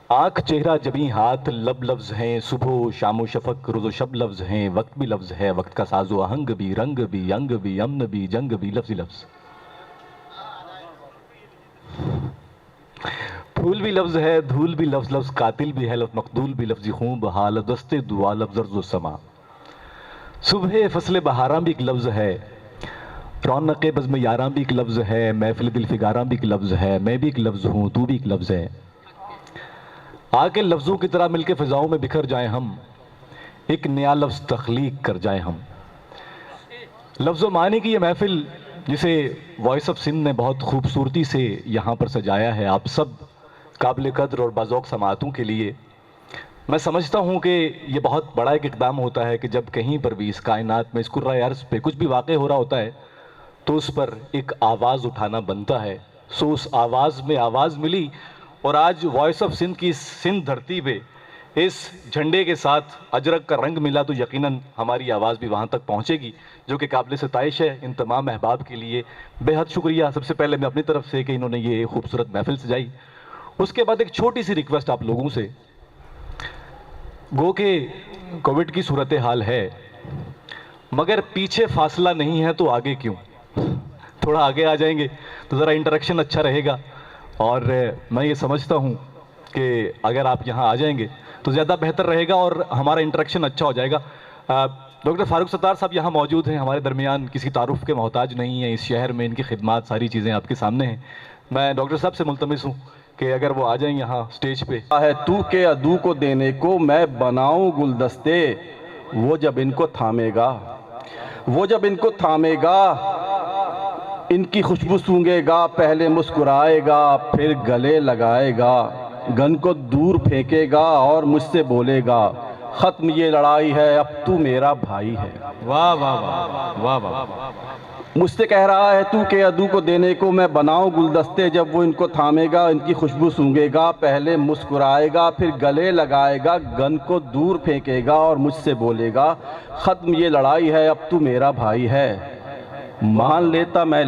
आंख चेहरा जबी हाथ लब लफ्ज हैं, सुबह शामो शफक रोज़ो शब लफ्ज हैं, वक्त भी लफ्ज है, वक्त का साजो आहंग भी, रंग भी, अंग भी, अमन भी, जंग भी, लफ्ज ही लफ्ज। फूल भी लफ्ज है, धूल भी लफ्ज लफ्ज, कातिल भी है लफ्ज, मकदूल भी लफ्जी खूब हाल दस्ते दुआ लफ्ज अर्ज़ो समा। सुबह फसल बहारां भी एक लफ्ज है, रौनक बज़्म यारां भी एक लफ्ज है, महफिल दिल फिगारां भी एक लफ्ज है, मैं भी एक लफ्ज हूँ, तू भी एक लफ्ज है। आके लफ्ज़ों की तरह मिलके फ़िज़ाओं में बिखर जाएं हम, एक नया लफ्ज़ तख्लीक कर जाएं हम। लफ्ज़ मानी की ये महफ़िल जिसे वॉइस ऑफ सिंध ने बहुत खूबसूरती से यहाँ पर सजाया है, आप सब काबिल कद्र और बाज़ौक़ समाअतों के लिए। मैं समझता हूँ कि ये बहुत बड़ा एक इक़दाम होता है कि जब कहीं पर भी इस कायनात में, इस कुर्रा अर्ज़ पे कुछ भी वाक़े हो रहा होता है तो उस पर एक आवाज़ उठाना बनता है। सो उस आवाज़ में आवाज़ मिली और आज वॉइस ऑफ सिंध की सिंध धरती पे इस झंडे के साथ अजरक का रंग मिला तो यकीनन हमारी आवाज़ भी वहाँ तक पहुँचेगी, जो कि काबिल सताइश है। इन तमाम अहबाब के लिए बेहद शुक्रिया सबसे पहले मैं अपनी तरफ से कि इन्होंने ये खूबसूरत महफिल सजाई। उसके बाद एक छोटी सी रिक्वेस्ट आप लोगों से, गो के कोविड की सूरत हाल है मगर पीछे फासला नहीं है तो आगे क्यों, थोड़ा आगे आ जाएंगे तो ज़रा इंटरेक्शन अच्छा रहेगा। और मैं ये समझता हूँ कि अगर आप यहाँ आ जाएंगे तो ज़्यादा बेहतर रहेगा और हमारा इंटरेक्शन अच्छा हो जाएगा। डॉक्टर फ़ारूक सत्तार साहब यहाँ मौजूद हैं हमारे दरमियान, किसी तारुफ के मोहताज नहीं है, इस शहर में इनकी खिदमात सारी चीज़ें आपके सामने हैं। मैं डॉक्टर साहब से मुल्तमिस हूँ कि अगर वो आ जाएं यहाँ स्टेज पे। है तू के अदू को देने को मैं बनाऊं गुलदस्ते, वो जब इनको थामेगा, वो जब इनको थामेगा, इनकी खुशबू सूंघेगा, पहले मुस्कुराएगा फिर गले लगाएगा, गन को दूर फेंकेगा और मुझसे बोलेगा ख़त्म ये लड़ाई है, अब तू मेरा भाई है। वाह वाह वाह वाह वाह। मुझसे कह रहा है तू के अदू को देने को मैं बनाऊं गुलदस्ते, जब वो इनको थामेगा, इनकी खुशबू सूंघेगा, पहले मुस्कुराएगा फिर गले लगाएगा, गन को दूर फेंकेगा और मुझसे बोलेगा ख़त्म ये लड़ाई है, अब तू मेरा भाई है। मान लेता मैं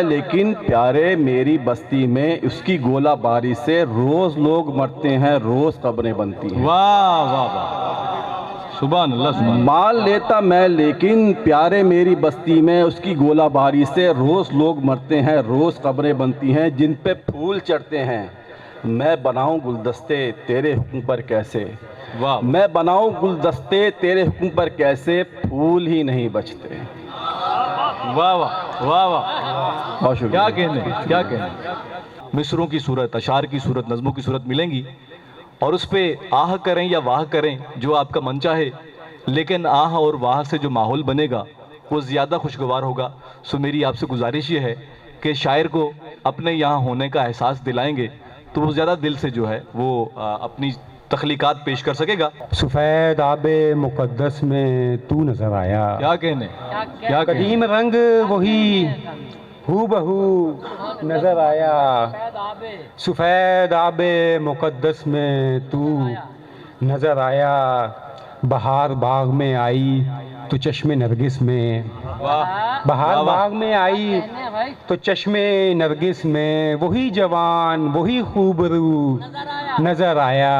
लेकिन प्यारे मेरी बस्ती में उसकी गोलाबारी से रोज़ लोग मरते हैं, रोज़ कब्रें बनती हैं। वाह वाह वाह, सुभान अल्लाह सुभान। मान लेता मैं लेकिन प्यारे मेरी बस्ती में उसकी गोलाबारी से रोज़ लोग मरते हैं, रोज़ कब्रें बनती हैं, जिन पे फूल चढ़ते हैं मैं बनाऊं गुलदस्ते तेरे हुक्म पर कैसे, वाह, मैं बनाऊं गुलदस्ते तेरे हुक्म पर कैसे, फूल ही नहीं बचते। वाह वाह वाह वाह, बहुत शुक्रिया। क्या कहने क्या कहने। मिसरों की सूरत, अशार की सूरत, नज़मों की सूरत मिलेंगी और उस पर आह करें या वाह करें जो आपका मन चाहे, लेकिन आह और वाह से जो माहौल बनेगा वो ज़्यादा खुशगवार होगा। सो मेरी आपसे गुजारिश ये है कि शायर को अपने यहाँ होने का एहसास दिलाएंगे तो वो ज़्यादा दिल से जो है वो अपनी तख्लीकात पेश कर सकेगा। सफ़ेद आबे मुक़द्दस में तू नज़र आया, क्या कहने क्या कहने। कदीम रंग वही हू बहू नज़र आया, सफ़ेद आबे मुक़द्दस में तू नज़र आया, बहार बाग में आई तो चश्मे नरगिस में, बहार बाग में आई तो चश्मे नरगिस में वही जवान वही खूबरू नज़र आया,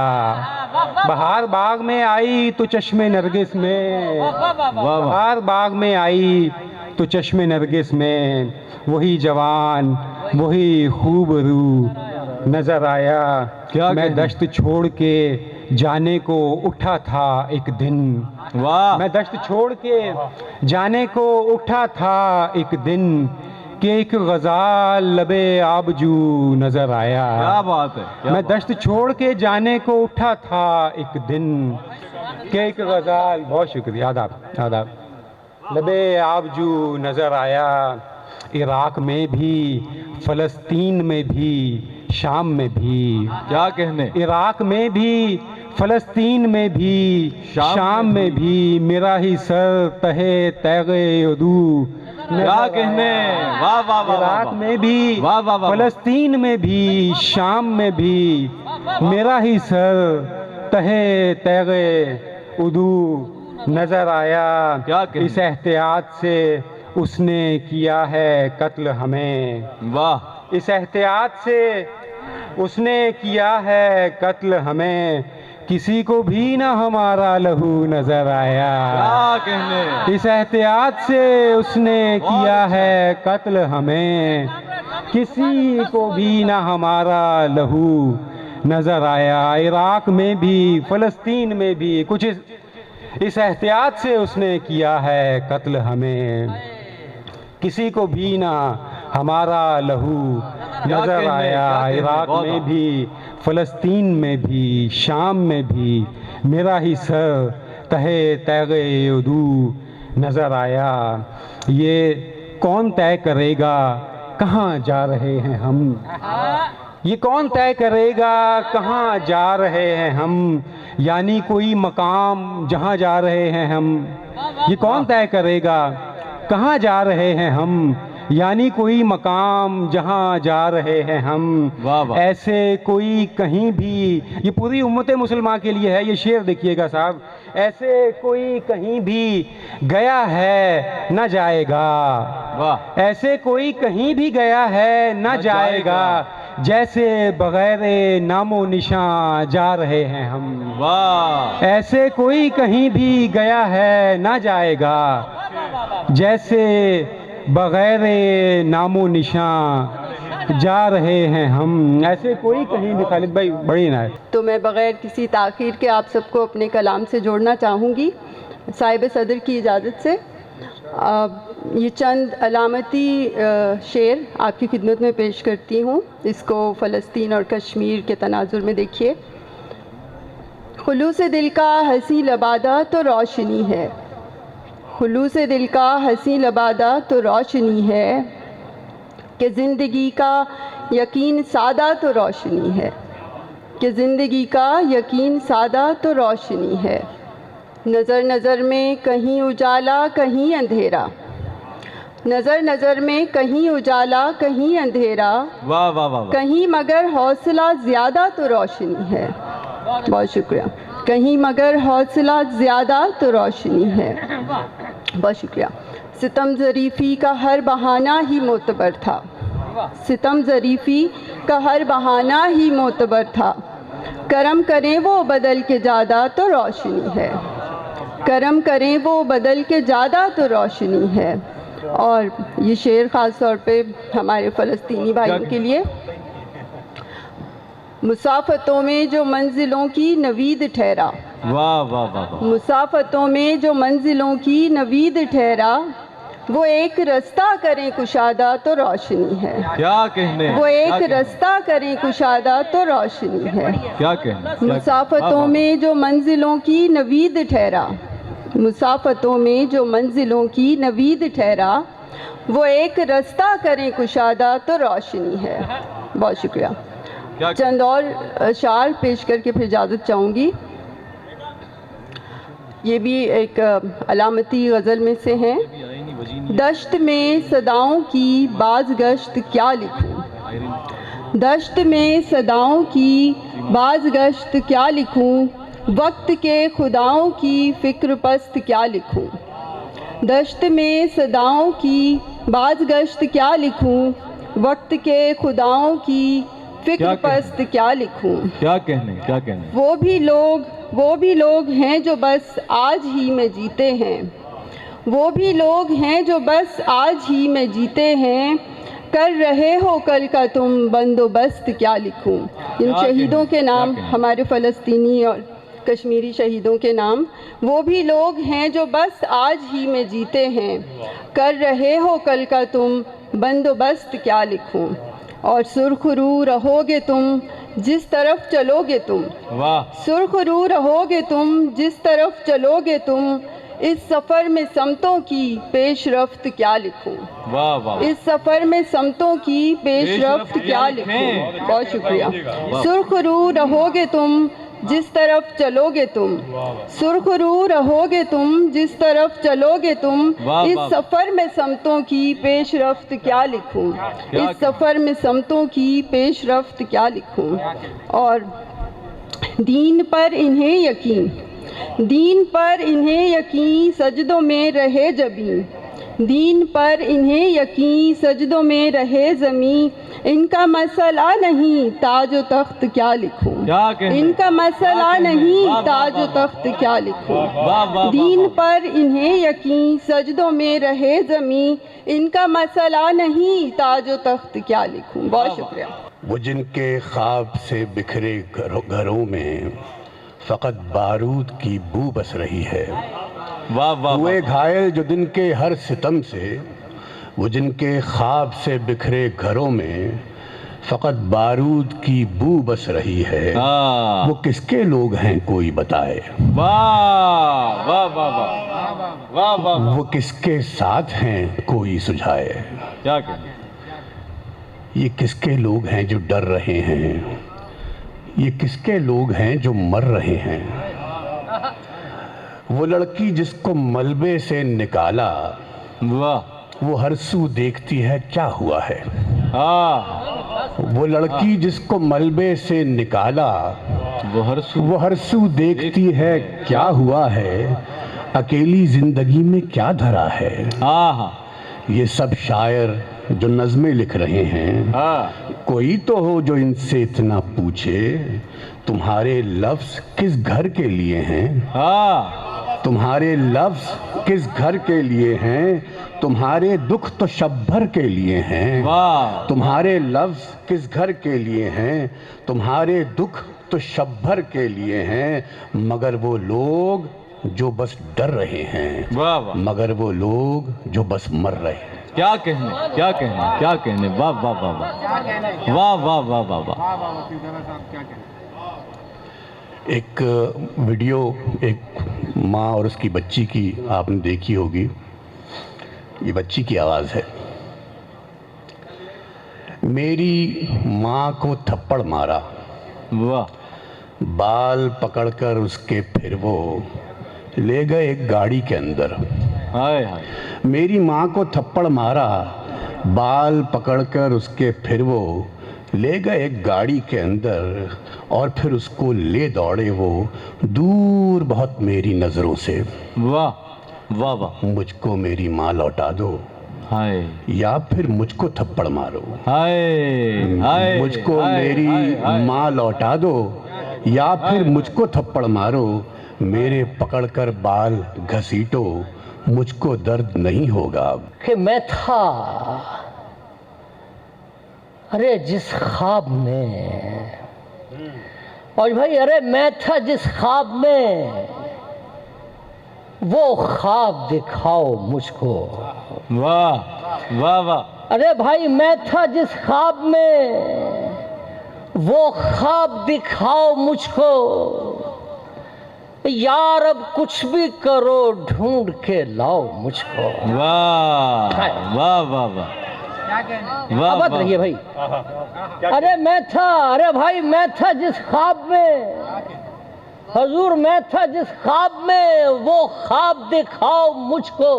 बहार बाग में आई तो चश्मे नरगिस में, बहार बाग में आई तो चश्मे नरगिस में वही जवान वही खूबरू नज़र आया। क्या मैं दश्त छोड़ के जाने को उठा था एक दिन, वाह, मैं दश्त छोड़ के जाने को उठा था एक दिन, कि एक गज़ाल लबे आबजू नज़र आया। क्या बात है, क्या मैं बात। दश्त छोड़ के जाने को उठा था एक दिन, कि एक गज़ाल, बहुत शुक्रिया, आदाब, लबे आबजू नज़र आया। इराक़ में भी, फ़लस्तीन में भी, शाम में भी, क्या कहने। इराक़ में भी, फ़लस्तीन में भी, शाम में भी मेरा ही सर तहे तैगे उदू क्या कहने। वाह वाह वाह, इराक़ में भी, वाह वाह वाह, फ़लस्तीन में भी, शाम में भी मेरा ही सर तहे तैगे उदू नज़र आया। क्या कहने। इस एहतियात से उसने किया है कत्ल हमें, वाह, इस एहतियात से उसने किया है कत्ल हमें, किसी को भी ना हमारा लहू नजर आया। क्या कहने। इस एहतियात से उसने किया है कत्ल हमें, किसी को भी ना हमारा लहू नजर आया। इराक में भी फ़लस्तीन में भी कुछ इस एहतियात से उसने किया है कत्ल हमें, किसी को भी ना हमारा लहू नजर आया। इराक में भी, फ़लस्तीन में भी, शाम में भी मेरा ही सर तहे तैगे उदू नजर आया। ये कौन तय करेगा कहाँ जा रहे हैं हम, ये कौन तय करेगा कहाँ जा रहे हैं हम, यानी कोई मकाम जहाँ जा रहे हैं हम। ये कौन तय करेगा कहाँ जा रहे हैं हम, यानी कोई मकाम जहाँ जा रहे हैं हम। वाह वाह। ऐसे कोई कहीं भी, ये पूरी उम्मत मुसलमान के लिए है ये शेर, देखिएगा साहब। ऐसे कोई कहीं भी गया है न जाएगा, वाह। ऐसे कोई कहीं भी गया है न जाएगा, जैसे बगैर नामो निशान जा रहे हैं हम। वाह। ऐसे कोई कहीं भी गया है न जाएगा, जैसे बगैर नामो निशान जा रहे हैं हम। ऐसे कोई कहीं भी, खालिद भाई बड़ी ना है। तो मैं बग़ैर किसी ताख़ीर के आप सबको अपने कलाम से जोड़ना चाहूँगी साहिब सदर की इजाज़त से। ये चंद अलामती शेर आपकी खिदमत में पेश करती हूँ। इसको फ़लस्तीन और कश्मीर के तनाजुर में देखिए। खुलूस दिल का हंसी लबादा तो रोशनी है, खुलूस दिल का हंसी लबादा तो रोशनी है, कि ज़िंदगी का यकीन सादा तो रोशनी है, कि ज़िंदगी का यकीन सादा तो रोशनी है। नज़र नज़र में कहीं उजाला कहीं अंधेरा, नज़र नज़र में कहीं उजाला कहीं अंधेरा, वाह वाह वाह। कहीं मगर हौसला ज़्यादा तो रोशनी है। बहुत शुक्रिया। कहीं मगर हौसला ज़्यादा तो रोशनी है। बहुत शुक्रिया। सितम ज़रीफ़ी का हर बहाना ही मोतबर था, सितम ज़रीफ़ी का हर बहाना ही मोतबर था, करम करें वो बदल के ज़्यादा तो रोशनी है, करम करें वो बदल के ज़्यादा तो रोशनी है। और ये शेर ख़ास तौर पे हमारे फ़लस्तीनी भाइयों के लिए। मुसाफ़तों में जो मंजिलों की नवीद ठहरा, वाह वाह वाह। मुसाफ़तों में जो मंजिलों की नवीद ठहरा, वो एक रास्ता करें कुशादा तो रोशनी है। क्या कहने। वो एक रास्ता करें कुशादा तो रोशनी है। क्या कहने। मुसाफ़तों में जो मंजिलों की नवीद ठहरा, मुसाफ़तों में जो मंजिलों की नवीद ठहरा, वो एक रास्ता करें कुशादा तो रोशनी है। बहुत शुक्रिया। चंद और अशार पेश करके फिर इजाज़त चाहूँगी। ये भी एक अलामती गज़ल में से हैं। दश्त में सदाओं की बाज़ गश्त क्या लिखूं, दश्त में सदाओं की बाज़ गश्त क्या लिखूं, वक्त के खुदाओं की फ़िक्र पस्त क्या लिखूं, दश्त में सदाओं की बाज़ गश्त क्या लिखूं, वक्त के खुदाओं की फ़िक्र पस्त क्या लिखूं। क्या कहने। क्या कहने। वो भी लोग हैं जो बस आज ही में जीते हैं, वो भी लोग हैं जो बस आज ही में जीते हैं, कर रहे हो कल का तुम बंदोबस्त क्या लिखूं। इन शहीदों के नाम, हमारे फ़लस्तीनी और कश्मीरी शहीदों के नाम। वो भी लोग हैं जो बस आज ही में जीते हैं, कर रहे हो कल का तुम बंदोबस्त क्या लिखूं। और सुरखरू रहोगे तुम जिस तरफ चलोगे तुम, वाह। सुरखरू रहोगे तुम जिस तरफ चलोगे तुम, इस सफ़र में समतों की पेशरफ्त क्या लिखूं। वाह वाह। इस सफ़र में समतों की पेशरफ्त क्या लिखूं। बहुत शुक्रिया। सुरखरू रहोगे तुम जिस तरफ चलोगे तुम, सुरखरू रहोगे तुम जिस तरफ चलोगे तुम, इस सफ़र में समतों की पेशरफ्त क्या लिखूं, इस सफ़र में समतों की पेशरफ्त क्या लिखूं। और दीन पर इन्हें यकीन, दीन पर इन्हें यकीन, सजदों में रहे जबीं, दीन पर इन्हें यकीन, सजदों में रहे ज़मीं, इनका मसला नहीं ताज व तख्त क्या लिखूं, क्या कहने? इनका मसला नहीं वाह, वाह, ताज व वाह, तख्त क्या लिखूं, वाह, वाह, दीन वाह, पर इन्हें यकीन, सजदों में रहे ज़मीं, इनका मसला नहीं ताज व तख्त क्या लिखूं। बहुत शुक्रिया। वो जिनके ख्वाब से बिखरे घरों में फ़कत बारूद की बू बस रही है, वाह वाह हुए घायल जो दिन के हर सितम से, वो जिनके ख्वाब से बिखरे घरों में फ़कत बारूद की बू बस रही है, हाँ। वो किसके लोग हैं कोई बताए, वाह वाह वाह वाह वाह वाह, वो किसके साथ हैं कोई सुझाए, क्या कहने? ये किसके लोग हैं जो डर रहे हैं, ये किसके लोग हैं जो मर रहे हैं, वो लड़की जिसको मलबे से निकाला, वाह, वो हर सू देखती है क्या हुआ है, हाँ, वो लड़की जिसको मलबे से निकाला, वो हर वो हर सू देखती है क्या हुआ है, अकेली जिंदगी में क्या धरा है, हाँ हाँ ये सब शायर जो नज़में लिख रहे हैं, हाँ, कोई तो हो जो इनसे इतना पूछे, तुम्हारे लफ्ज़ किस घर के लिए हैं, हाँ, तुम्हारे लफ्ज़ किस घर के लिए हैं, तुम्हारे दुख तो शब्भर के लिए हैं, वाह, तुम्हारे लफ्ज़ किस घर के लिए हैं, तुम्हारे दुख तो शब्भर के लिए हैं, मगर वो लोग जो बस डर रहे हैं, वाह वाह, मगर वो लोग जो बस मर रहे हैं। क्या कहने, क्या कहने, क्या कहने, वाह वाह वाह वाह वाह वाह वाह वाह वाह। एक वीडियो एक माँ और उसकी बच्ची की आपने देखी होगी। ये बच्ची की आवाज़ है। मेरी माँ को थप्पड़ मारा, वाह, बाल पकड़कर उसके फिर वो ले गए एक गाड़ी के अंदर। हाय हाय, मेरी माँ को थप्पड़ मारा, बाल पकड़कर उसके फिर वो ले गए एक गाड़ी के अंदर, और फिर उसको ले दौड़े वो दूर बहुत मेरी नज़रों से। वाह वाह वाह, मुझको मेरी माँ लौटा दो, हाय या फिर मुझको थप्पड़ मारो। हाय हाय, मुझको हाय, मेरी हाय, हाय। माँ लौटा दो, या फिर मुझको थप्पड़ मारो, मेरे पकड़कर बाल घसीटो, मुझको दर्द नहीं होगा अब। कि मैं था, अरे जिस ख्वाब में, और भाई अरे मैं था जिस ख्वाब में, वो ख्वाब दिखाओ मुझको। वाह वाह वाह, अरे भाई मैं था जिस ख्वाब में, वो ख्वाब दिखाओ मुझको। यार अब कुछ भी करो, ढूंढ के लाओ मुझको। वाह वाह वाह वाह, वाह आबाद रहिए भाई। अरे मैं था, अरे भाई मैं था जिस ख्वाब में, हजूर मैं था जिस ख्वाब में, वो ख्वाब दिखाओ मुझको।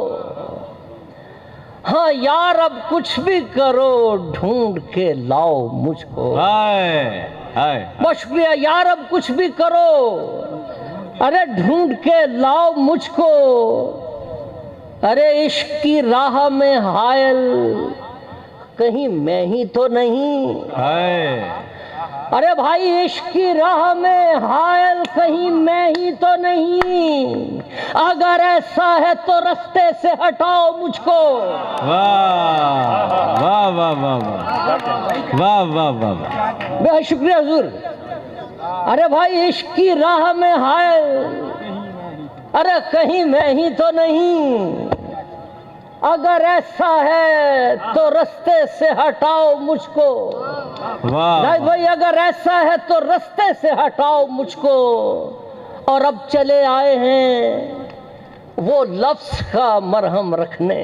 हाँ यार अब कुछ भी करो, ढूंढ के लाओ मुझको। हाय हाय, बहुत शुक्रिया। यार अब कुछ भी करो, अरे ढूंढ के लाओ मुझको। अरे इश्क की राह में हायल, कहीं मैं ही तो नहीं। हाय, अरे भाई इश्क की राह में हायल, कहीं मैं ही तो नहीं। अगर ऐसा है तो रास्ते से हटाओ मुझको। वाह वाह वाह वाह वाह वाह वाह वाह वाह, बहुत शुक्रिया हुजूर। अरे भाई इश्क की राह में हायल, अरे कहीं मैं ही तो नहीं। अगर ऐसा है तो रास्ते से हटाओ मुझको। वाह भाई अगर ऐसा है तो रास्ते से हटाओ मुझको। और अब चले आए हैं वो लफ्ज का मरहम रखने।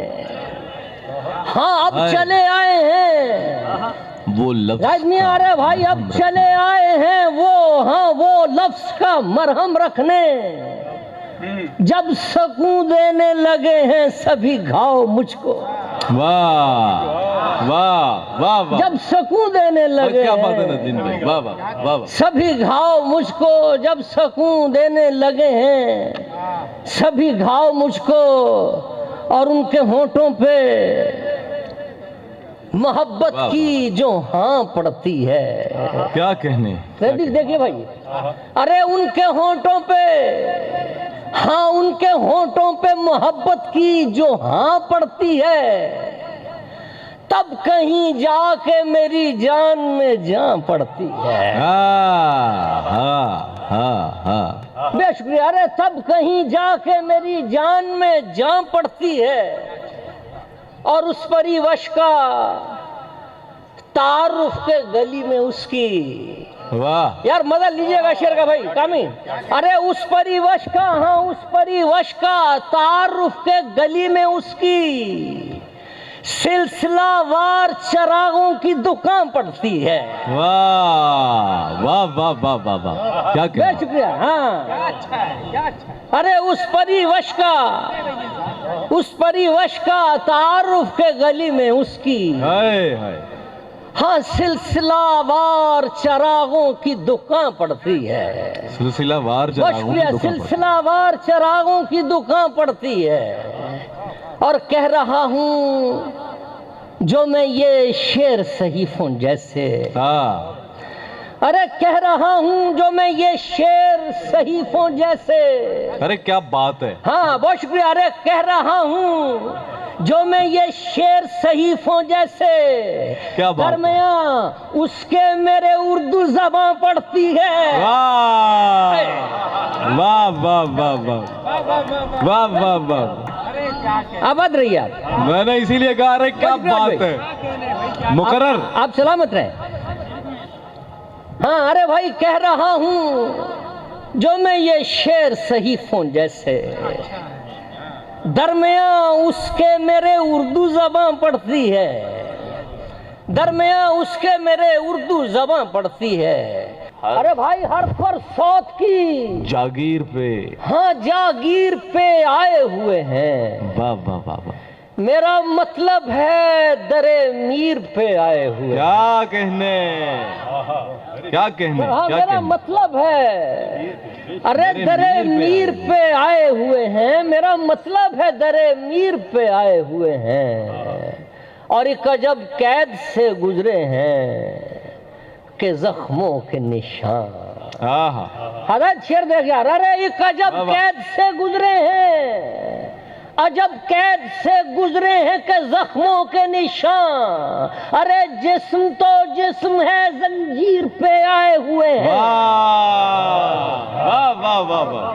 हाँ अब हाय। चले आए हैं वो लफ्ज नहीं आ रहे भाई, अब चले आए हैं वो, हाँ वो लफ्ज का मरहम रखने। जब सकून देने लगे हैं सभी घाव मुझको। वाह वाह वाह वाह, जब सकून देने लगे क्या बात है हैं नदीम भाई, वाह वाह वाह वाह, सभी घाव मुझको। जब सकून देने लगे हैं सभी घाव मुझको। और उनके होंठों पे मोहब्बत की जो हाँ पड़ती है। क्या कहने। देखिए भाई, अरे उनके होंठों पे, हाँ उनके होंठों पे मोहब्बत की जो हाँ पड़ती है, तब कहीं जाके मेरी जान में जान पड़ती है। बेशुक्रिया। अरे तब कहीं जाके मेरी जान में जान पड़ती है और उस परिवश का तारुफ के गली में उसकी। वाह यार मजा लीजिएगा शेर का भाई कामी। अरे उस परिवश का, हाँ उस परिवश का तारुफ के गली में उसकी सिलसिलावार चरागों की दुकान पड़ती है। वाह वाह वाह वाह वाह वाह, क्या कहने। शुक्रिया। हाँ अरे उस परिवश का तारुफ के गली में उसकी, हाय हाय, हाँ सिलसिलावार चरागों की दुकान पड़ती है। सिलसिलावार सिलसिलावार चरागों की दुकान पड़ती है। और कह रहा हूँ जो मैं ये शेर सहीफों जैसे, अरे कह रहा हूँ जो मैं ये शेर सहीफों जैसे। अरे क्या बात है। हाँ बहुत शुक्रिया। अरे कह रहा हूँ जो मैं ये शेर सहीफों जैसे, क्या बात। दरमियाँ उसके मेरे उर्दू ज़बान पड़ती है। वाह वाह वाह वाह वाह वाह वाह वाह, आबाद रहिए आप। मैंने इसीलिए कहा रहे क्या बात है। मुकर्रर। आप सलामत रहे। हाँ अरे भाई कह रहा हूँ जो मैं ये शेर सहीफों जैसे, दरमियाँ उसके मेरे उर्दू ज़बान पड़ती है, दरमियाँ उसके मेरे उर्दू ज़बान पड़ती है। अरे भाई हर पर सौत की जागीर पे, हाँ जागीर पे आए हुए हैं। वाह वाह वाह वाह, मेरा मतलब है दरे मीर पे आए हुए। क्या कहने, क्या कहने, हाँ क्या मेरा कहने। मतलब है, अरे दरे मीर पे आए हुए हैं। मेरा मतलब है दरे मीर पे आए हुए हैं और एक अजब कैद से गुजरे हैं के जख्मों के निशान। हजरत शेर देखिए। अरे एक अजब कैद से गुजरे हैं, अजब कैद से गुजरे हैं के जख्मों के निशान। अरे जिस्म तो जिस्म है जंजीर पे आए हुए हैं। वाह वाह वाह वाह,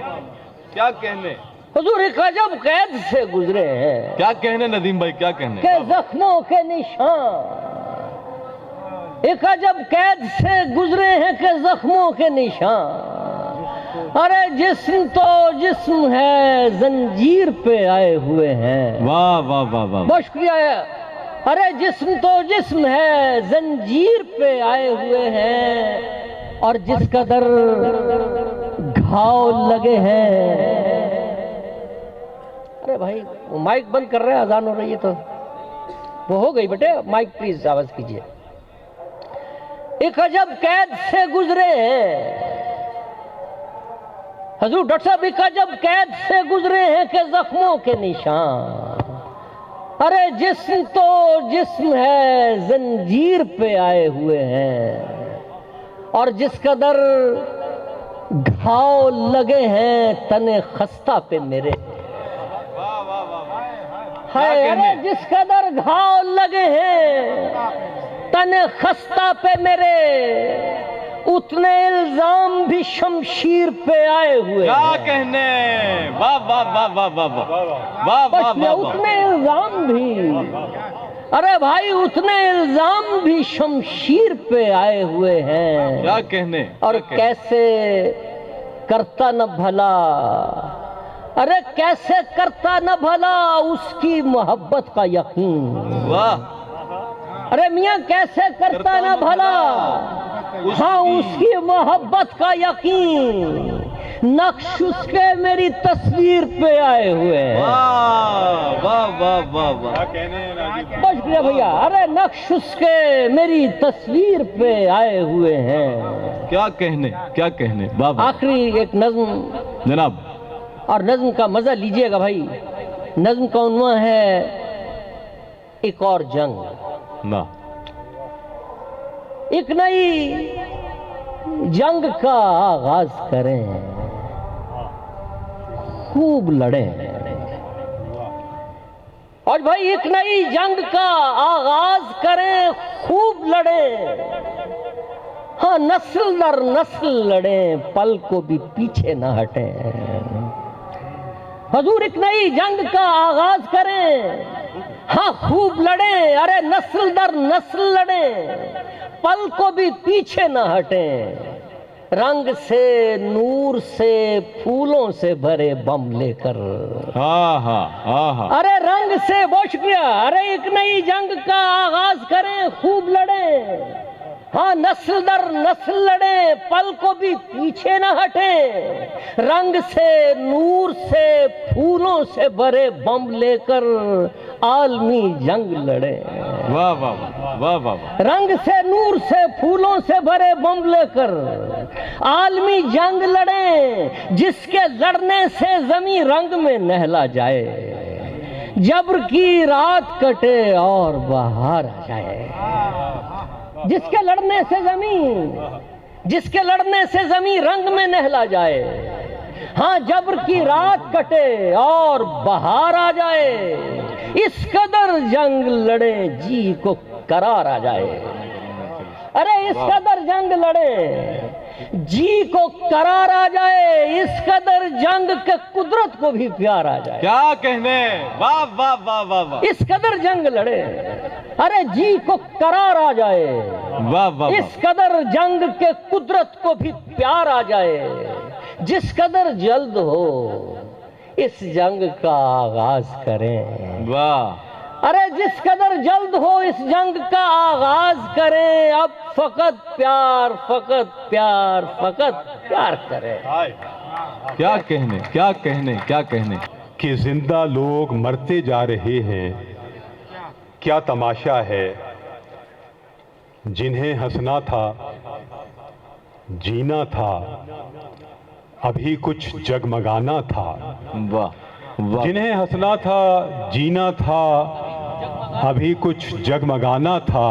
क्या कहने। हुजूर एक अजब कैद से गुजरे हैं, क्या कहने नदीम भाई, क्या कहने। के जख्मों के निशान, एक अजब कैद से गुजरे हैं के जख्मों के निशान। अरे जिस्म तो जिस्म है जंजीर पे आए हुए हैं। वाह वाह वाह वाह, बहुत शुक्रिया। अरे जिस्म तो जिस्म है जंजीर पे आए हुए हैं और जिस कदर घाव लगे हैं। अरे भाई वो माइक बंद कर रहे हैं, अजान हो रही है तो वो हो गई बेटे। माइक प्लीज आवाज कीजिए। एक अजब कैद से गुजरे हैं हजूर डॉक्टर साहब, एक अजब कैद से गुजरे हैं के जख्मों के निशान। अरे जिस्म तो जिस्म है जंजीर पे आए हुए हैं और जिस कदर घाव लगे हैं तने खस्ता पे मेरे। हाय अरे जिस कदर घाव लगे हैं तने खस्ता पे मेरे, उतने इल्जाम भी शमशीर पे आए हुए। क्या कहने। वाह वाह वाह वाह वाह वाह वाह वाह, उतने इल्जाम भी, अरे भाई उतने इल्जाम भी शमशीर पे आए हुए हैं। क्या कहने। और कैसे करता न भला, अरे कैसे करता न भला उसकी मोहब्बत का यकीन। वाह। अरे मियाँ कैसे करता न भला, हाँ उसकी मोहब्बत का यकीन। नक्श उसके मेरी तस्वीर पे आए हुए हैं। वाह वाह वाह वाह वाह, बहुत शुक्रिया भैया। अरे नक्श उसके मेरी तस्वीर पे आए हुए हैं। क्या कहने, क्या कहने। वाह। आखिरी एक नज्म जनाब, और नज्म का मजा लीजिएगा भाई। नज्म का उन्वान है एक और जंग। ना एक नई जंग का आगाज करें, खूब लड़ें। और भाई एक नई जंग का आगाज करें, खूब लड़ें। हाँ, नस्ल दर नस्ल लड़ें, पल को भी पीछे न हटें। हजूर एक नई जंग का आगाज करें, हाँ खूब लड़ें। अरे नस्ल दर नस्ल लड़ें, पल को भी पीछे न हटें। रंग से नूर से फूलों से भरे बम लेकर, अरे रंग से बहुत शुक्रिया। अरे एक नई जंग का आगाज करें, खूब लड़ें। हाँ, नस्ल दर नस्ल लड़ें, पल को भी पीछे न हटें। रंग से नूर से फूलों से भरे बम लेकर आलमी जंग लड़ें। वाह वाह वाह वाह वाह। रंग से नूर से फूलों से भरे बम लेकर आलमी जंग लड़ें, जिसके लड़ने से जमीन रंग में नहला जाए। जबर की रात कटे और बाहर आ जाए। जिसके लड़ने से जमीन रंग में नहला जाए। हाँ, जबर की रात कटे और बाहर आ जाए। इस कदर जंग लड़े जी को करार आ जाए। अरे इस कदर जंग लड़े जी को करार आ जाए। इस कदर जंग के कुदरत को भी प्यार आ जाए। क्या कहने, वाह वाह वाह वाह वाह। इस कदर जंग लड़े, अरे जी को करार आ जाए। वाह वाह। इस कदर जंग के कुदरत को भी प्यार आ जाए। जिस कदर जल्द हो इस जंग का आगाज करें। वाह। अरे जिस कदर जल्द हो इस जंग का आगाज करें। अब फकत प्यार फकत प्यार फकत प्यार करें। क्या कहने, क्या कहने, क्या कहने। कि जिंदा लोग मरते जा रहे हैं, क्या तमाशा है। जिन्हें हंसना था जीना था, अभी कुछ जगमगाना था। वाह वाह। जिन्हें हंसना था जीना था, अभी कुछ जगमगाना था।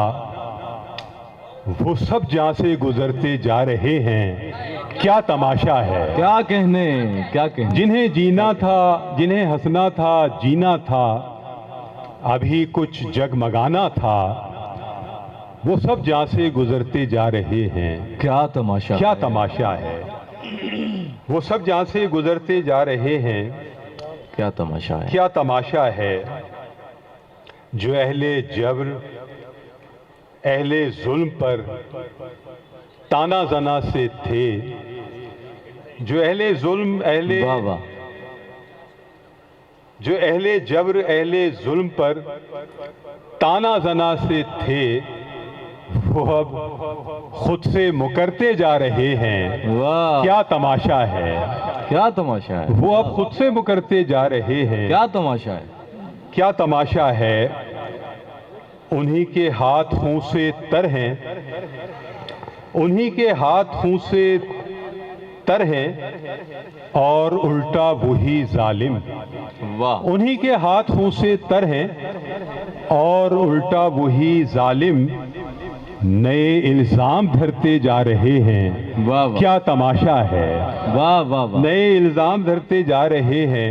वो सब जहां से गुजरते जा रहे हैं, क्या तमाशा है। क्या कहने, क्या कहने। जिन्हें जीना था, जिन्हें हंसना था जीना था, अभी कुछ जगमगाना था। वो सब जहां से गुजरते जा रहे हैं, क्या तमाशा, क्या तमाशा है। वो सब जहां से गुजरते जा रहे हैं, क्या तमाशा है। क्या तमाशा है। जो अहले जबर अहले जुल्म पर ताना जना से थे। जो अहले जुल्म अहले वाह वाह। जो अहले जबर अहले जुल्म पर ताना जना से थे, वो अब खुद से मुकरते जा रहे हैं। वाह। क्या तमाशा है। क्या तमाशा है। वो अब खुद से मुकरते जा रहे हैं। क्या तमाशा है। क्या तमाशा है। उन्हीं के हाथों से तर हैं, उन्हीं के हाथों से तर हैं और उल्टा वही जालिम। वाह। उन्हीं के हाथों से तर हैं और उल्टा वही जालिम नए इल्जाम धरते जा रहे हैं। वाह वाह। क्या तमाशा है। वाह वाह वाह। नए इल्जाम धरते जा रहे हैं,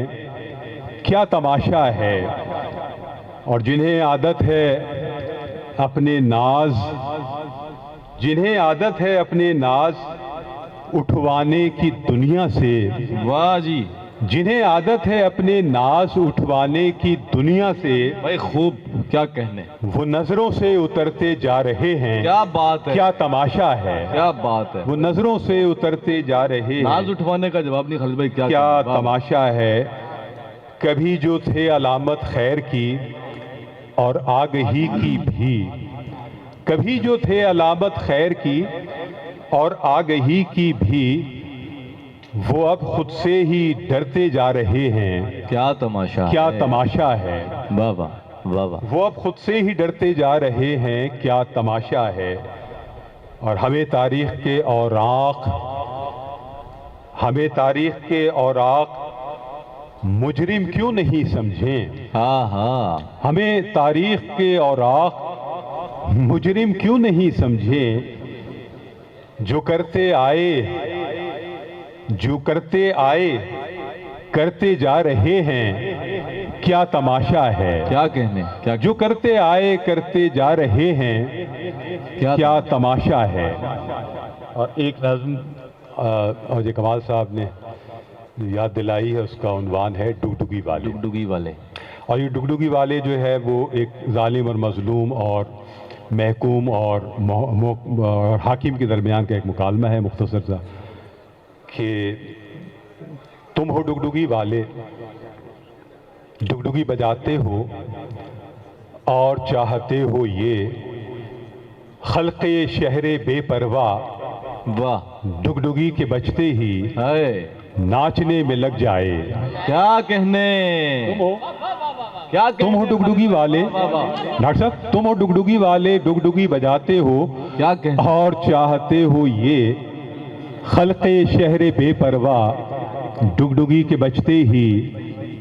क्या तमाशा है। और जिन्हें आदत है अपने नाज, जिन्हें आदत है अपने नाज उठवाने की दुनिया से। वाह जी। जिन्हें आदत है अपने नाज उठवाने की दुनिया से, भाई खूब, क्या कहने। वो नजरों से उतरते जा रहे हैं। क्या बात है। क्या तमाशा है। क्या बात है। वो नजरों से उतरते जा रहे हैं। नाज उठवाने का जवाब नहीं खालिद भाई। क्या क्या कहने। वाह, तमाशा है। कभी जो थे अलामत खैर की और आगही की भी, कभी जो थे अलामत खैर की और आगही की भी, वो अब खुद से ही डरते जा रहे हैं। क्या तमाशा क्या है। तमाशा है। वाह वाह वाह वाह। वो अब खुद से ही डरते जा रहे हैं। क्या तमाशा है। और हमें तारीख के औराक, हमें तारीख के औराक मुजरिम क्यों नहीं समझें, हाँ हाँ, हमें तारीख के औराक मुजरिम क्यों नहीं समझें, जो करते आए करते जा रहे हैं, क्या तमाशा है। क्या कहने, क्या जो करते आए करते जा रहे हैं, क्या तमाशा है। और एक नज़्म और कमाल साहब ने याद दिलाई है, उसका उन्वान है डुगडुगी वाले। डुगडुगी वाले। और ये डुगडुगी वाले जो है वो एक जालिम और मजलूम और महकूम और हाकिम के दरमियान का एक मुकालमा है मुख्तसर सा, कि तुम हो डुगडुगी वाले, डुगडुगी बजाते हो और चाहते हो ये, खल्क़े शहरे बेपरवाह, वाह, डुगडुगी के बजते ही हाय, नाचने में लग जाए। क्या कहने, क्या तुम हो डुगडुगी वाले, डॉक्टर साहब तुम हो डुगडुगी वाले, डुगडुगी बजाते हो क्या कहने, और चाहते हो ये, खल्क़े शहरे बेपरवाह, डुगडुगी के बजते ही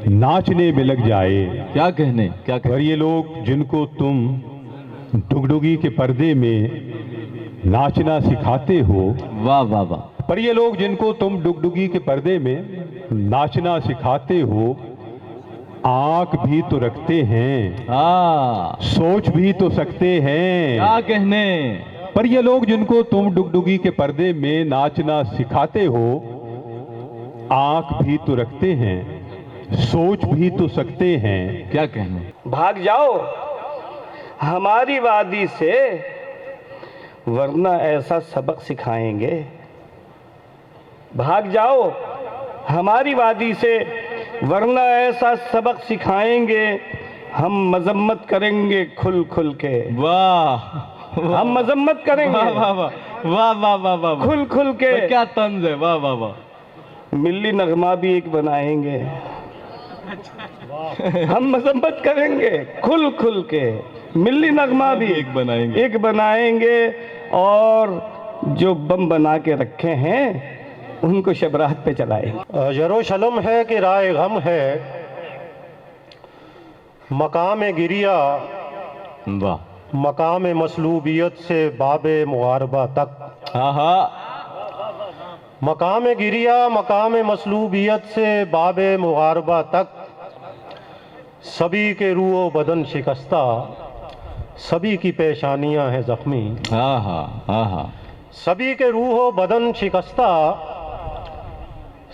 नाचने में लग जाए। क्या कहने, क्या कहने। और ये लोग जिनको तुम डुगडुगी के पर्दे में नाचना सिखाते हो, वाह वाह वाह, पर ये लोग जिनको तुम डुगडुगी के पर्दे में नाचना सिखाते हो, आंख भी तो रखते हैं, हाँ, सोच भी तो सकते हैं। क्या कहने, पर ये लोग जिनको तुम डुगडुगी के पर्दे में नाचना सिखाते हो, आंख भी तो रखते हैं, सोच भी तो सकते हैं। क्या कहने। भाग जाओ हमारी वादी से, वरना ऐसा सबक सिखाएंगे। भाग जाओ हमारी वादी से, वरना ऐसा सबक सिखाएंगे। हम मजम्मत करेंगे खुल खुल के, वाह, हम मजम्मत करेंगे वाह वाह वाह वाह वाह वाह, खुल खुल के। क्या तंज है, वाह वाह वाह। मिल्ली नगमा भी एक बनाएंगे, हम मजम्मत करेंगे खुल खुल के। मिल्ली नगमा भी एक बनाएंगे और जो बम बना के रखे हैं उनको शबरात पे चलाएंगे। यरूशलम है कि राय गम है, मकाम गिरिया वाह, मकाम मसलूबियत से बाबे मुगारबा तक। हाँ हाँ, मकाम गिरिया मकाम मसलूबियत से बाबे मुगारबा तक, सभी के रूह बदन शिकस्ता, सभी की पेशानियां हैं जख्मी। हाँ हाँ हाँ हाँ, सभी के रूह बदन शिकस्ता,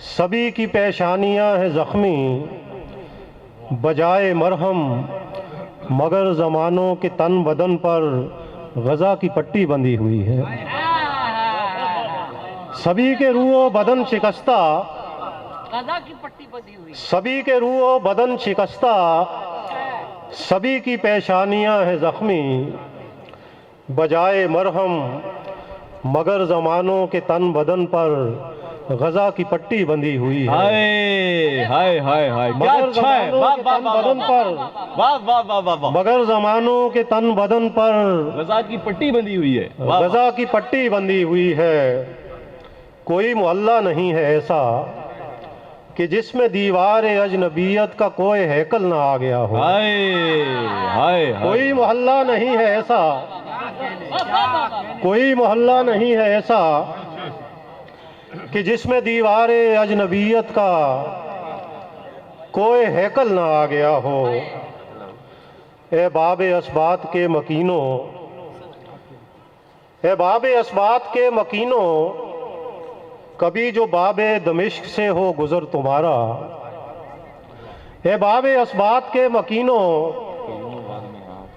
सभी की पेशानियां हैं जख्मी। बजाए मरहम मगर ज़मानों के तन बदन पर गज़ा की पट्टी बंधी हुई है। सभी के रूह बदन शिकस्ता, गजा की पट्टी बंधी हुई, सभी के रूह बदन शिकस्ता, सभी की पेशानियां हैं जख्मी। बजाए मरहम मगर ज़मानों के तन बदन पर गज़ा की पट्टी बंधी हुई है। हाय हाय हाय हाय, क्या मगर अच्छा है, ज़मानों वाह के वाह तन वाह बदन पर, वाह वाह वाह वाह वाह, मगर ज़मानों के तन बदन पर गजा की पट्टी बंधी हुई है, वाह वाह। गज़ा की पट्टी बंधी हुई है। कोई मोहल्ला नहीं है ऐसा कि जिसमें दीवार अजनबियत का कोई हैकल ना आ गया हो। हाय हाय हाय, कोई मोहल्ला नहीं है ऐसा, कोई मोहल्ला नहीं है ऐसा कि जिसमें दीवार अजनबियत का कोई हैकल ना आ गया हो। ए बाबे असबात के मकीनों, ए बाबे असबात के मकीनों, कभी जो बाबे दमिश्क से हो गुजर तुम्हारा। ए बाबे असबात के मकीनों,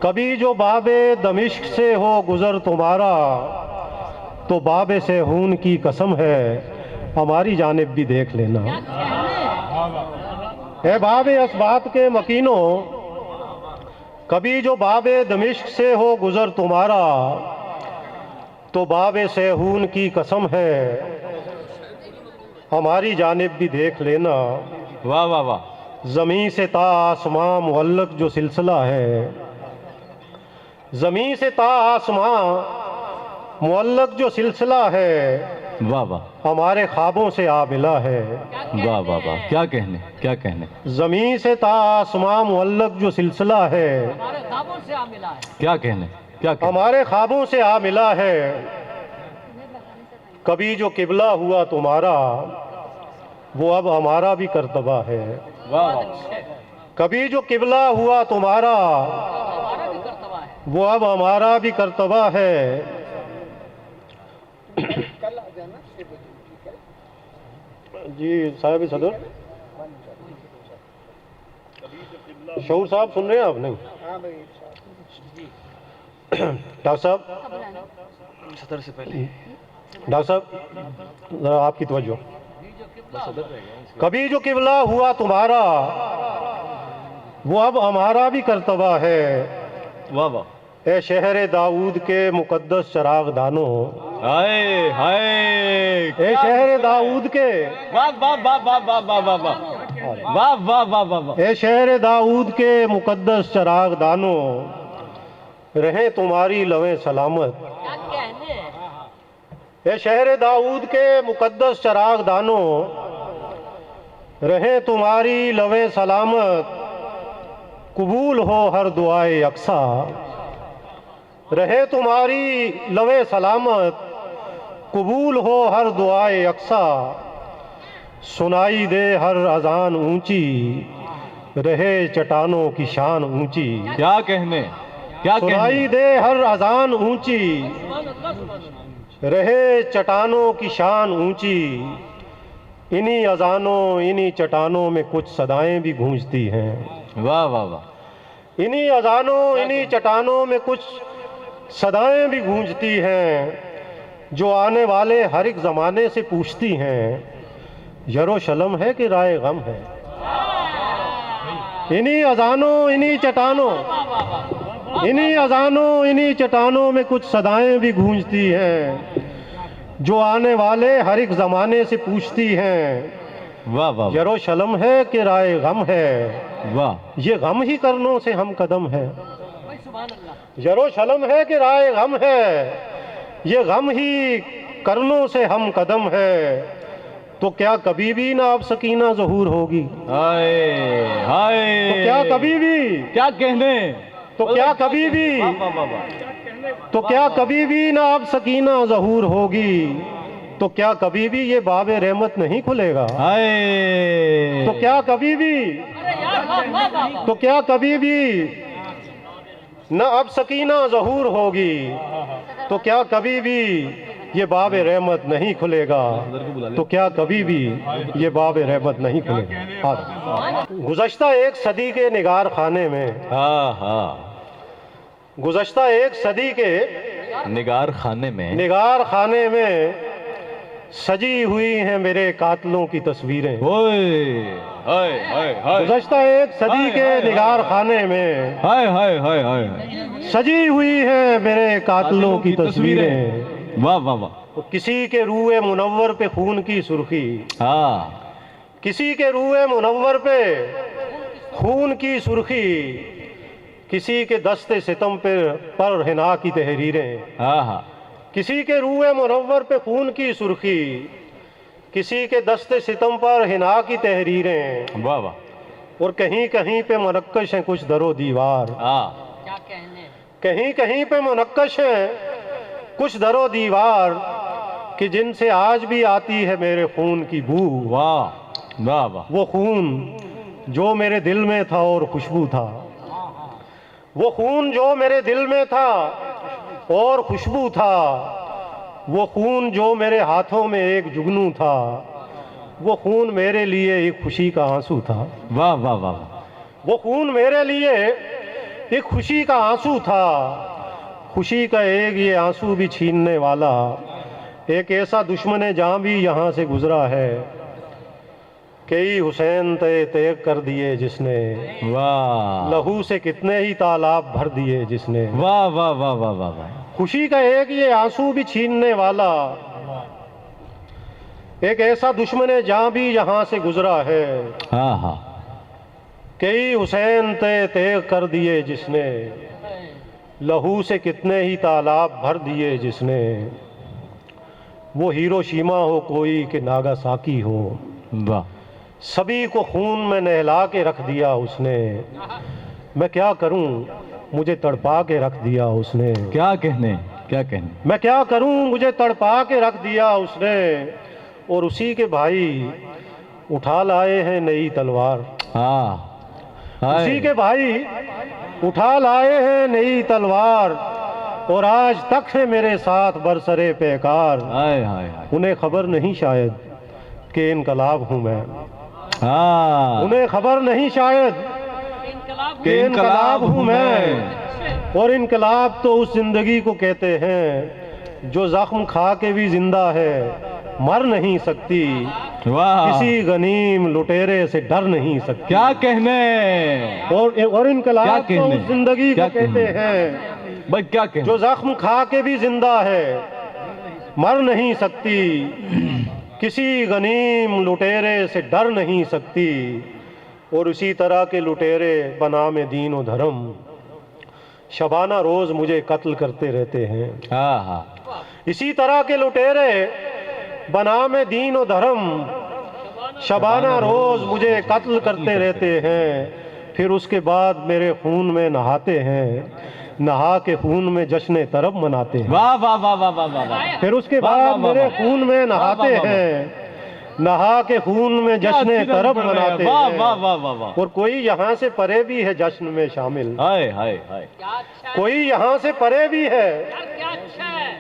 कभी जो बाबे दमिश्क से हो गुजर तुम्हारा, तो बाबे से खून की कसम है हमारी जानिब भी देख लेना। ए बाबे असबात के मकीनों, कभी जो बाबे दमिश्क से हो गुजर तुम्हारा, तो बाबे से खून की कसम है हमारी जानिब भी देख लेना। वाह वाह वाह, ज़मीं से ता आसमां मुअल्लक जो सिलसिला है, ज़मीं से ता आसमां मुअल्लक जो सिलसिला है, वाह वाह हमारे ख्वाबों से आ मिला है। वाह वाह वाह, क्या कहने, क्या कहने। ज़मीं से ता आसमां मुअल्लक जो सिलसिला है, क्या कहने, क्या कहने। हमारे ख्वाबों से आ मिला है। कभी जो किबला हुआ तुम्हारा, वो अब हमारा भी करतबा है। वाह वाह, कभी जो किबला हुआ तुम्हारा, वो अब हमारा भी करतबा है। जी साहब सदर, शऊर साहब सुन रहे हैं आप? नहीं डॉक्टर साहब, सदर से पहले डॉक्टर साहब जरा आपकी तवज्जो। कभी जो किबला हुआ तुम्हारा, वो अब हमारा भी करतबा है। वाह वाह, ए शहर दाऊद के मुकद्दस चराग दानो, हाय हाय, ए शहर दाऊद के, वाह वाह वाह वाह वाह वाह वाह वाह वाह वाह वाह वाह वाह। ए शहर दाऊद के मुकद्दस चराग दानो, रहे तुम्हारी लवें सलामत। ए शहर दाऊद के मुकद्दस चराग दानो, रहे तुम्हारी लवें सलामत। कबूल हो हर दुआए अक्सा, रहे तुम्हारी लवें सलामत। कबूल हो हर दुआए अक्सा, सुनाई दे हर अजान ऊंची। रहे चट्टानों की शान ऊंची। क्या कहने, क्या कहने। सुनाई दे हर अजान ऊंची। रहे चट्टानों की शान ऊंची। इन्हीं अजानों, इन्हीं चट्टानों में कुछ सदाएं भी गूंजती हैं। वाह वाह वाह, इन्हीं अजानों, इन्हीं चट्टानों में कुछ सदाएं भी गूंजती हैं, जो आने वाले हर एक ज़माने से पूछती हैं, यरूशलेम है कि राय गम है। इन्हीं अजानों, इन्हीं चट्टानों, इन्हीं अजानों, इन्हीं चट्टानों में कुछ सदाएं भी गूंजती हैं, जो आने वाले हर एक ज़माने से पूछती हैं, वाह वाह यरूशलेम है कि राय गम है। वाह। ये गम ही करनों से हम कदम है। यरूशलेम है कि राय गम है, ये गम ही करनों से हम कदम है। तो क्या कभी भी ना अब सकीना ज़हूर होगी? हाय हाय, तो क्या कभी भी, क्या कहने। तो क्या कभी भी, वाह वाह वाह, तो क्या कभी भी ना अब सकीना ज़हूर होगी? तो क्या कभी भी ये बाब रहमत नहीं खुलेगा? हाय, तो क्या कभी भी, तो क्या कभी भी न अब सकीना ज़हूर होगी? तो क्या कभी भी ये बाब रहमत नहीं खुलेगा? तो क्या कभी भी ये बाब रहमत नहीं खुलेगा? गुज़श्ता एक सदी के निगार खाने में, हाँ हाँ, गुज़श्ता एक सदी के निगार खाने में, निगार खाने में सजी हुई हैं मेरे कातलों की तस्वीरें। ओए हाय हाय हाय, गुज़श्ता एक सदी के निगार खाने में हाय हाय हाय हाय, सजी हुई हैं मेरे कातलों की तस्वीरें। वाह वाह वाह, तो किसी के रूए मुनव्वर पे खून की सुर्खी, हाँ, किसी के रूए मुनव्वर पे खून की सुर्खी, किसी के दस्ते सितम पर हिना की तहरीरें। हाँ हाँ, किसी के रूए मुनव्वर पे खून की सुर्खी, किसी के दस्ते सितम पर हिना की तहरीरें। वाह वाह, और कहीं कहीं पे मुनक्कश हैं कुछ दरो दीवार। हाँ, कहीं कहीं पे मुनक्कश हैं कुछ दरो दीवार, कि जिनसे आज भी आती है मेरे खून की बू। वाह वाह वाह, वो खून जो मेरे दिल में था और खुशबू था, वो खून जो मेरे दिल में था और खुशबू था, वो खून जो मेरे हाथों में एक जुगनू था, वो खून मेरे लिए एक खुशी का आंसू था। वाह वाह वाह, वो खून मेरे लिए एक खुशी का आंसू था। खुशी का एक ये आंसू भी छीनने वाला एक ऐसा दुश्मन जहां भी यहाँ से गुजरा है, कई हुसैन तय कर दिए जिसने, वाह लहू से कितने ही तालाब भर दिए जिसने। वाह वाह वाह वाह वाह वाह, खुशी का एक ये आंसू भी छीनने वाला एक ऐसा दुश्मन जहां भी यहाँ से गुजरा है, हाँ हाँ, कई हुसैन तय कर दिए जिसने, लहू से कितने ही तालाब भर दिए जिसने। वो हिरोशिमा हो कोई कि नागासाकी हो, वाह, सभी को खून में नहला के रख दिया उसने। मैं क्या करूं, मुझे तड़पा के रख दिया उसने। क्या कहने, क्या कहने। मैं क्या करूं, मुझे तड़पा के रख दिया उसने। और उसी के भाई उठा लाए हैं नई तलवार। हाँ, उसी के भाई उठा लाए हैं नई तलवार, और आज तक है मेरे साथ बरसरे पैकार। हाय हाय हाय। उन्हें खबर नहीं शायद कि इनकलाब हूँ मैं। हाँ, उन्हें खबर नहीं शायद कि इनकलाब हूँ मैं। और इनकलाब तो उस जिंदगी को कहते हैं जो जख्म खा के भी जिंदा है, मर नहीं सकती, वाह, किसी गनीम लुटेरे से डर नहीं सकती। क्या कहने। और इनकलाब क्या तो कहने? उस जिंदगी क्या को कहते कहने? हैं भाई क्या कहने। जो जख्म खा के भी जिंदा है, मर नहीं सकती, किसी गनीम लुटेरे से डर नहीं सकती। और उसी तरह के लुटेरे बनाम दीन व धर्म शबाना रोज मुझे कत्ल करते रहते हैं। हाँ हाँ, इसी तरह के लुटेरे बनाम दीन व धर्म शबाना रोज मुझे कत्ल करते रहते हैं। फिर उसके बाद मेरे खून में नहाते हैं, नहा के खून में जश्न तरब मनाते हैं। वाह वाह वाह वाह वाह वाह वाह। फिर उसके वाह, वाह, बाद वाह, मेरे वाह। खून में नहाते वाह, वाह, वाह। हैं, नहा के खून में जश्न तरब मनाते वाह हैं। वाह वाह वाह वाह। और कोई यहाँ से परे भी है जश्न में शामिल। हाय हाय हाय। कोई यहाँ से परे भी है,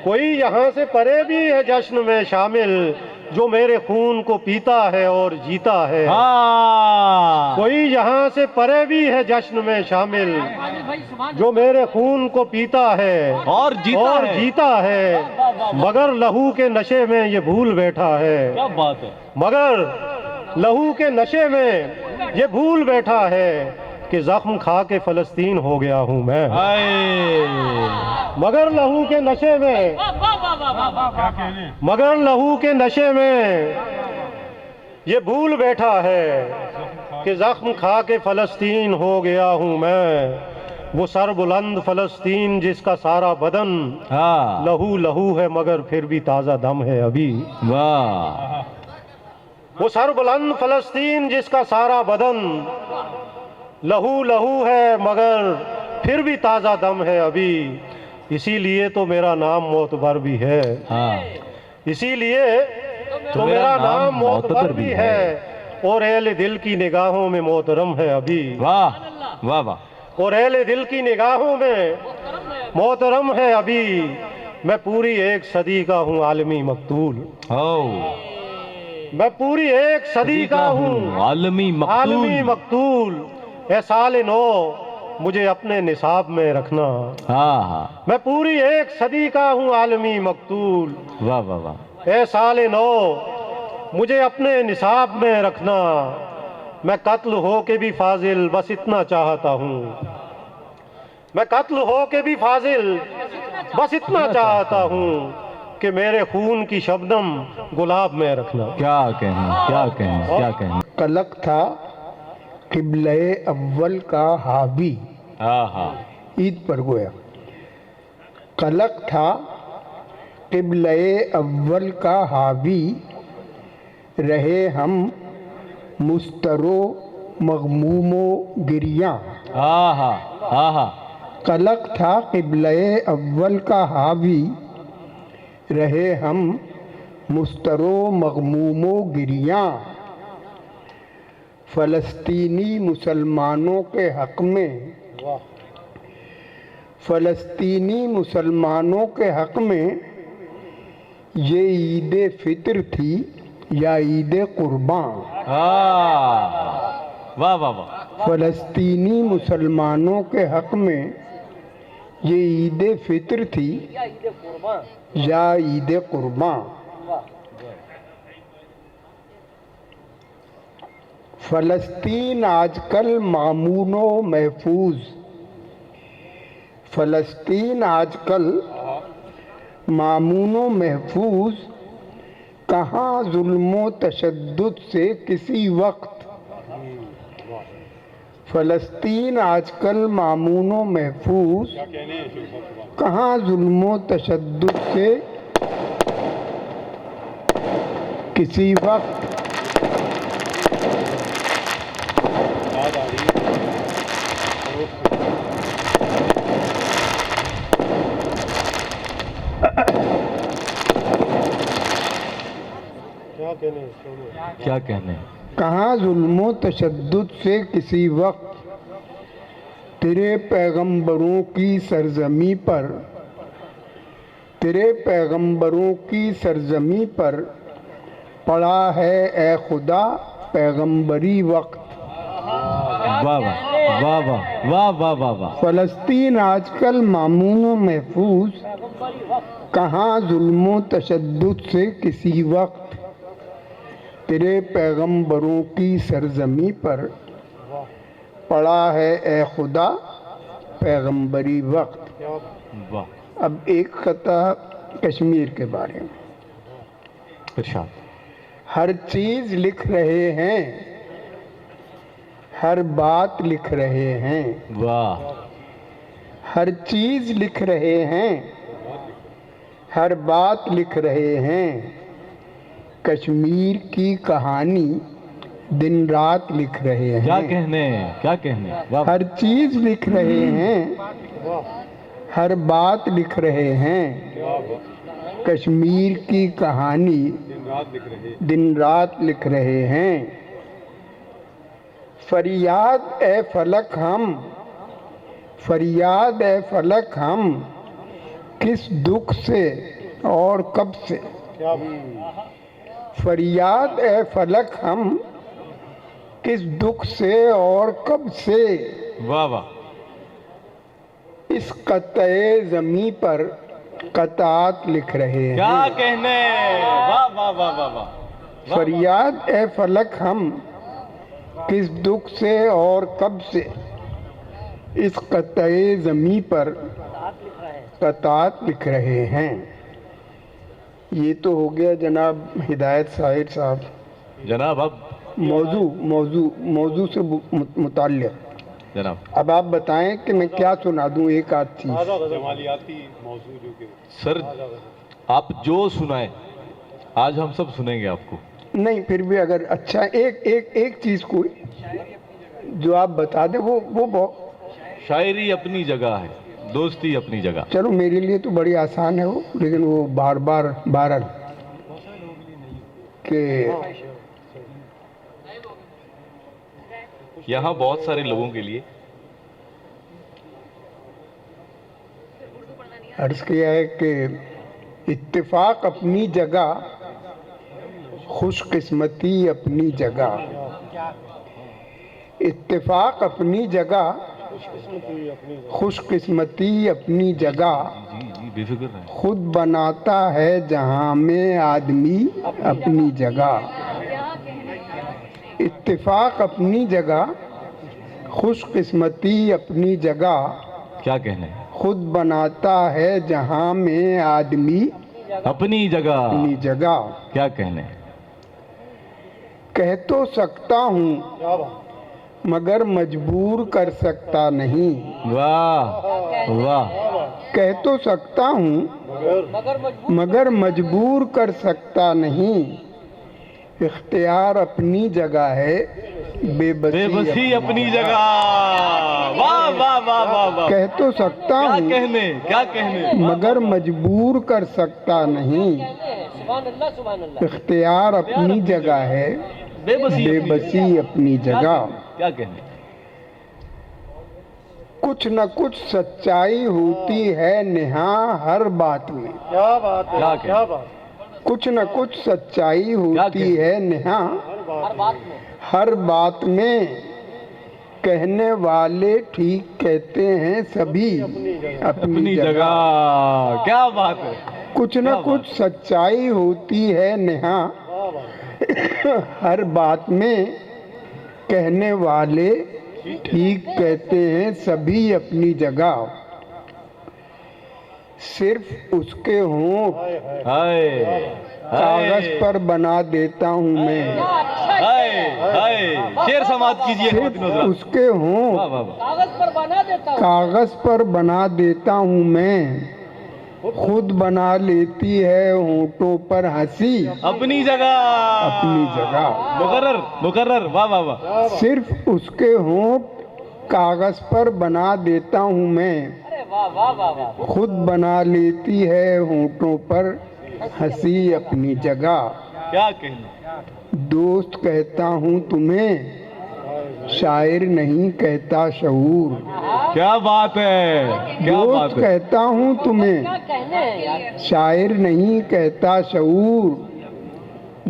कोई यहाँ से परे भी है जश्न में शामिल, जो मेरे खून को पीता है और जीता है। हाँ, कोई यहाँ से परे भी है जश्न में शामिल, जो मेरे खून को पीता है और जीता है। मगर लहू के नशे में ये भूल बैठा है। क्या बात है। मगर लहू के नशे में ये भूल बैठा है कि जख्म खा के फलस्तीन हो गया हूँ मैं। हाय, मगर लहू के नशे में, मगर लहू के नशे में ये भूल बैठा है कि जख्म खा के फलस्तीन हो गया हूँ मैं। वो सर बुलंद फलस्तीन जिसका सारा बदन हाँ, लहू लहू है मगर फिर भी ताज़ा दम है अभी। वाह, वो सर बुलंद फलस्तीन जिसका सारा बदन लहू लहू है मगर फिर भी ताज़ा दम है अभी। इसीलिए तो मेरा नाम मोतबर भी है। हाँ, इसीलिए तो मेरा नाम मोतबर भी है। और एले दिल की निगाहों में मोहतरम है अभी। वाह वाह वाह। और एले दिल की निगाहों में मोहतरम है अभी। मैं पूरी एक सदी का हूँ आलमी मकतूल। ओ, मैं पूरी एक सदी का हूँ आलमी आलमी मकतूल। मकतूल। ए साले नो मुझे अपने निसाब में रखना। हाँ हाँ, मैं पूरी एक सदी का हूँ आलमी मकतूल। वाह वाह वाह। ए साले नो मुझे अपने निसाब में रखना। मैं कत्ल हो के भी फाजिल बस इतना चाहता हूँ। मैं कत्ल हो के भी फाजिल बस इतना चाहता हूँ कि मेरे खून की शबनम गुलाब में रखना। क्या कहना, क्या कहना, क्या कहना। कलक था किबले अव्वल का हावी। हाँ हाँ, ईद पर गोया। कलक था किबले अव्वल का हावी, रहे हम मुस्तरो मगमूमो गिरियाँ। हाँ हाँ हाँ हाँ। कलक था किबले अव्वल का हावी, रहे हम मुस्तरो मगमूमो गिरियाँ। फ़लस्तीनी मुसलमानों के हक़ में, फ़लस्तीनी मुसलमानों के हक़ में ये ईद फितर थी या ईद कुर्बान। वाह वाह वाह। फ़लस्तीनी मुसलमानों के हक़ में ये ईद फितर थी या ईद कुर्बान। फ़लस्तीन आजकल मामूनो महफूज। फ़लस्तीन आजकल मामूनो महफूज, कहाँ जुल्मो तशद्दुद से किसी वक्त। फ़लस्तीन आजकल मामूनो महफूज, कहाँ जुल्मो तशद्दुद से किसी वक्त क्या कहने? कहाँ जुल्मो तशद्दुद से किसी वक्त तेरे पैगंबरों की सरजमी पर, तेरे पैगंबरों की सरजमी पर पड़ा है ए खुदा पैगंबरी वक्त। वाह वाह वाह वाह वाह वाह वाह वाह। फ़लस्तीन आजकल मामून व महफूज, कहाँ जुल्मो तशद्दुद से किसी वक्त तेरे पैगंबरों की सरजमी पर पड़ा है ए खुदा पैगंबरी वक्त। वाह। अब एक खता कश्मीर के बारे में। इरशाद। हर चीज़ लिख रहे हैं, हर बात लिख रहे हैं, वाह। हर चीज़ लिख रहे हैं, हर बात लिख रहे हैं। कश्मीर की कहानी दिन रात लिख रहे हैं। क्या कहने, क्या कहने। वाह। हर चीज़ लिख रहे हैं, हर बात लिख रहे हैं। कश्मीर की कहानी दिन रात लिख रहे हैं। फरियाद ए फलक हम, फरियाद ए फलक हम, किस दुख से और कब से। फरियाद ए फलक हम, किस दुख से और कब से। वाह वाह। इस कतए ज़मी पर कतात लिख रहे हैं। क्या कहने। वाह वाह वाह वाह वाह। फरियाद ए फलक हम, किस दुख से और कब से। इस कतए ज़मी पर कतात लिख रहे हैं। ये तो हो गया जनाब हिदायत साहिर साहब। जनाब अब मौजू से मुताल्लिक़ जनाब अब आप बताएं कि मैं क्या सुना दूं एक आध चीज़। सर आप जो सुनाए आज हम सब सुनेंगे आपको। नहीं फिर भी अगर अच्छा एक चीज़ कोई जो आप बता दें वो बहुत। शायरी अपनी जगह है, दोस्ती अपनी जगह। चलो मेरे लिए तो बड़ी आसान है वो, लेकिन वो बार बार के यहाँ बहुत सारे लोगों के लिए अर्ज किया है कि इत्तेफाक अपनी जगह, खुशकिस्मती अपनी जगह। इत्तेफाक अपनी जगह, खुशकिस्मती अपनी जगह। जी बेफिक्र है। खुद बनाता है जहाँ में आदमी अपनी जगह। इत्तेफाक अपनी जगह, खुशकिस्मती अपनी जगह। क्या कहने। खुद बनाता है जहाँ में आदमी अपनी जगह। अपनी जगह। क्या कहने। कह तो सकता हूँ मगर मजबूर कर सकता नहीं। वाह वाह। कह तो सकता हूँ मगर मजबूर कर सकता नहीं। इख्तियार अपनी जगह है, बेबसी अपनी जगह। वाह वाह वाह वाह वाह। कह तो सकता क्या हूँ कहने, क्या कहने। मगर मजबूर कर सकता नहीं। इख्तियार अपनी जगह है, बेबसी अपनी जगह। क्या कहने। कुछ न कुछ सच्चाई होती है नेहा हर बात में। क्या बात है, क्या क्या बात। कुछ न कुछ सच्चाई होती है नेहा हर बात में। कहने वाले ठीक कहते हैं सभी अपनी जगह। क्या बात है। कुछ न कुछ सच्चाई होती है नेहा हर बात में। कहने वाले ठीक कहते हैं सभी अपनी जगह। सिर्फ उसके होंठ कागज पर बना देता हूँ मैं। शेर समाप्त कीजिए। सिर्फ उसके होंठ कागज पर बना देता हूँ मैं। खुद बना लेती है होंठों पर हंसी अपनी जगह, अपनी जगह। मुकर्रर मुकर्रर, वाह वाह वाह। सिर्फ उसके होंठ कागज पर बना देता हूँ मैं, खुद बना लेती है होंठों पर हंसी अपनी जगह। क्या कहना। दोस्त कहता हूँ तुम्हें, शायर नहीं कहता शऊर। क्या बात है, क्या बात दोस्त है। कहता हूँ तुम्हें, शायर नहीं कहता शऊर।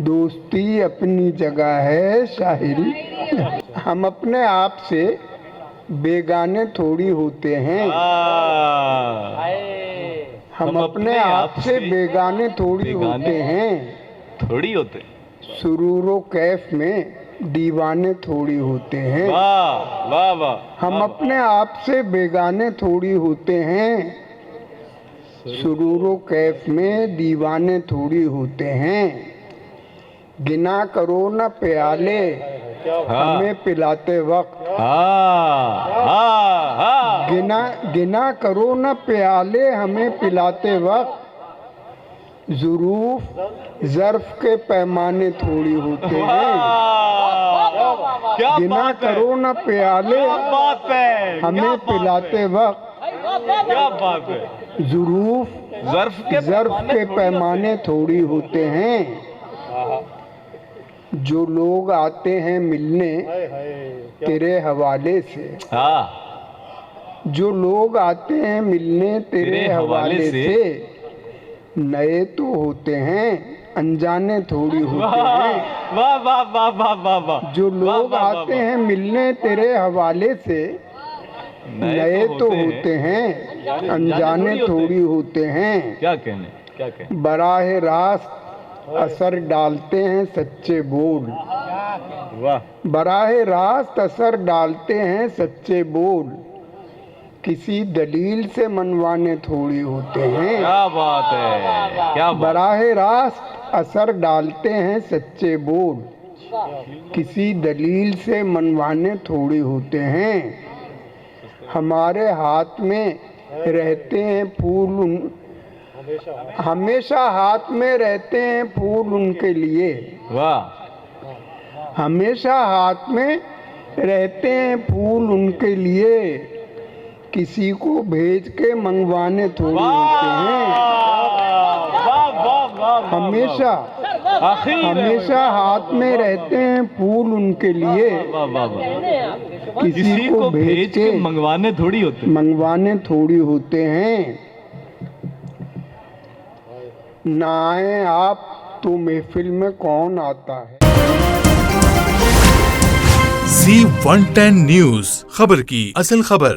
दोस्ती अपनी जगह है, शायरी। हम अपने आप से बेगाने थोड़ी होते हैं, हम अपने आप से बेगाने थोड़ी होते हैं। थोड़ी होते। सुरूरो कैफ में दीवाने थोड़ी होते हैं। वाह वाह वाह। हम अपने आप से बेगाने थोड़ी होते हैं, सुरूरो कैफ में दीवाने थोड़ी होते हैं। गिना करो न प्याले हमें पिलाते वक्त, गिना करो न प्याले हमें पिलाते वक्त। ज़ुरूफ ज़र्फ के पैमाने थोड़ी होते हैं। गिना करो न प्याले हमें पिलाते वक्त। क्या बात है। ज़ुरूफ ज़र्फ के पैमाने थोड़ी होते हैं। जो लोग आते हैं मिलने तेरे हवाले से, जो लोग आते हैं मिलने तेरे हवाले से, नए तो होते हैं अनजाने थोड़ी होते हैं। वाह वाह वाह वाह वाह वाह। जो लोग आते हैं मिलने तेरे हवाले से, नए तो होते हैं अनजाने थोड़ी होते हैं। क्या कहने, क्या कहने। बराह रास्त असर डालते हैं सच्चे बोल, वाह। बराह रास्त असर डालते हैं सच्चे बोल। किसी दलील से मनवाने थोड़ी होते हैं। क्या बात है, क्या बात। बराह रास्त असर डालते हैं सच्चे बोल। किसी दलील से मनवाने थोड़ी होते हैं। हमारे हाथ में रहते हैं फूल हमेशा हाथ में रहते हैं फूल उनके लिए। वाह। हमेशा हाथ में रहते हैं फूल उनके लिए। किसी को भेज के मंगवाने थोड़ी होते हैं। हमेशा हमेशा हाथ में रहते हैं फूल उनके लिए। किसी को भेज के मंगवाने थोड़ी होते हैं। ना आए आप तो महफिल में कौन आता है। Z110 न्यूज़, खबर की असल खबर।